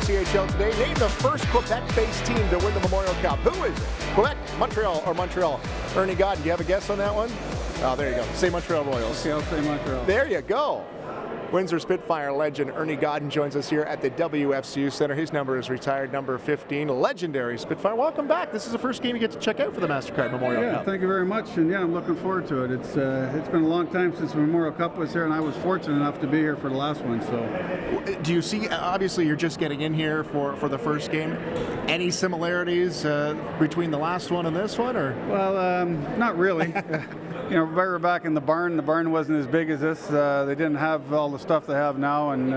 CHL today. Named the first Quebec-based team to win the Memorial Cup. Who is it? Quebec, Montreal, or Montreal? Ernie Godden, do you have a guess on that one? Oh, there you go. Say Montreal Royals. Okay, I'll say Montreal. There you go. Windsor Spitfire legend Ernie Godden joins us here at the WFCU Center. His number is retired number 15. Legendary Spitfire. Welcome back. This is the first game you get to check out for the MasterCard Memorial Cup. Thank you very much. And yeah, I'm looking forward to it. It's been a long time since the Memorial Cup was here, and I was fortunate enough to be here for the last one. So, do you see? Obviously, you're just getting in here for the first game. Any similarities between the last one and this one, or? Well, not really. You know, we were back in the barn. The barn wasn't as big as this. They didn't have all the stuff they have now, and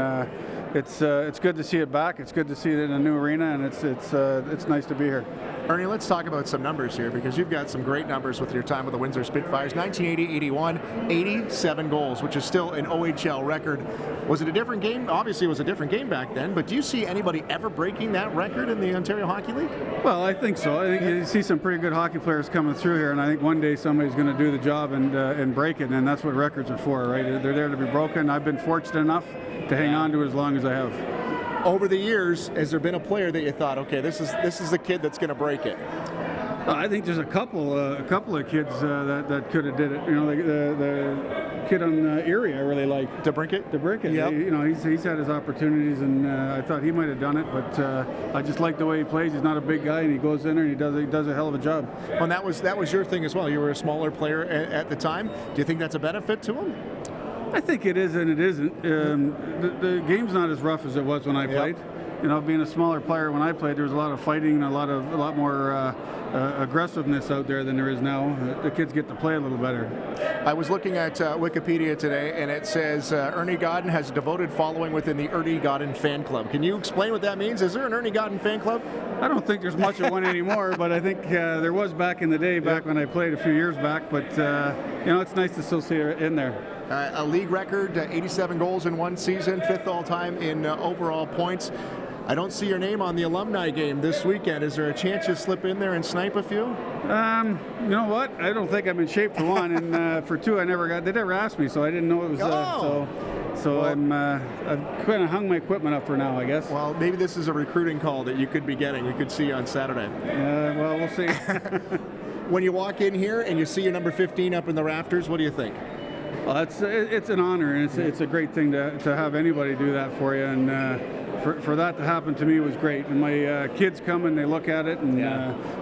it's good to see it back. It's good to see it in a new arena, and it's nice to be here. Ernie, let's talk about some numbers here, because you've got some great numbers with your time with the Windsor Spitfires. 1980-81, 87 goals, which is still an OHL record. Was it a different game? Obviously, it was a different game back then, but do you see anybody ever breaking that record in the Ontario Hockey League? Well, I think so. I think you see some pretty good hockey players coming through here, and I think one day somebody's going to do the job and break it, and that's what records are for, right? They're there to be broken. I've been fortunate enough to hang on to it as long as I have. Over the years, has there been a player that you thought, okay, this is the kid that's going to break it? I think there's a couple of kids that could have did it. You know, the kid on Erie, I really like. DeBrincat. Yep. You know, he's had his opportunities, and I thought he might have done it, but I just like the way he plays. He's not a big guy, and he goes in there and he does a hell of a job. Well, and that was your thing as well. You were a smaller player at the time. Do you think that's a benefit to him? I think it is and it isn't. The game's not as rough as it was when I played. You know, being a smaller player when I played, there was a lot of fighting and a lot more aggressiveness out there than there is now. The kids get to play a little better. I was looking at Wikipedia today, and it says Ernie Godden has a devoted following within the Ernie Godden fan club. Can you explain what that means? Is there an Ernie Godden fan club? I don't think there's much of one anymore, but I think there was back in the day, back when I played a few years back. But you know, it's nice to still see her in there. A league record, 87 goals in one season, 5th all-time in overall points. I don't see your name on the alumni game this weekend. Is there a chance you slip in there and snipe a few? You know what? I don't think I'm in shape for one, and for two, they never asked me, so I didn't know it was. So well, I've kind of hung my equipment up for now, I guess. Well, maybe this is a recruiting call that you could be getting. We could see you on Saturday. Well, we'll see. When you walk in here and you see your number 15 up in the rafters, what do you think? Well, it's an honor, and it's a great thing to have anybody do that for you, and for that to happen to me was great. And my kids come and they look at it, and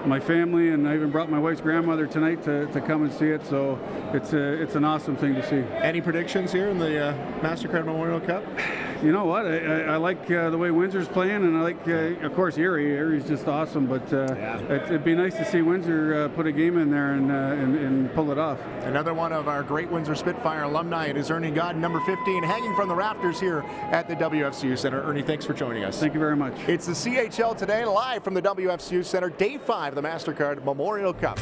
my family, and I even brought my wife's grandmother tonight to come and see it. So it's an awesome thing to see. Any predictions here in the MasterCard Memorial Cup? You know what? I like the way Windsor's playing, and I like, of course, Erie. Erie's just awesome, but it'd be nice to see Windsor put a game in there and pull it off. Another one of our great Windsor Spitfire alumni. It is Ernie Godden, number 15, hanging from the rafters here at the WFCU Center. Ernie, thanks for joining us. Thank you very much. It's the CHL today, live from the WFCU Center, Day 5 of the MasterCard Memorial Cup.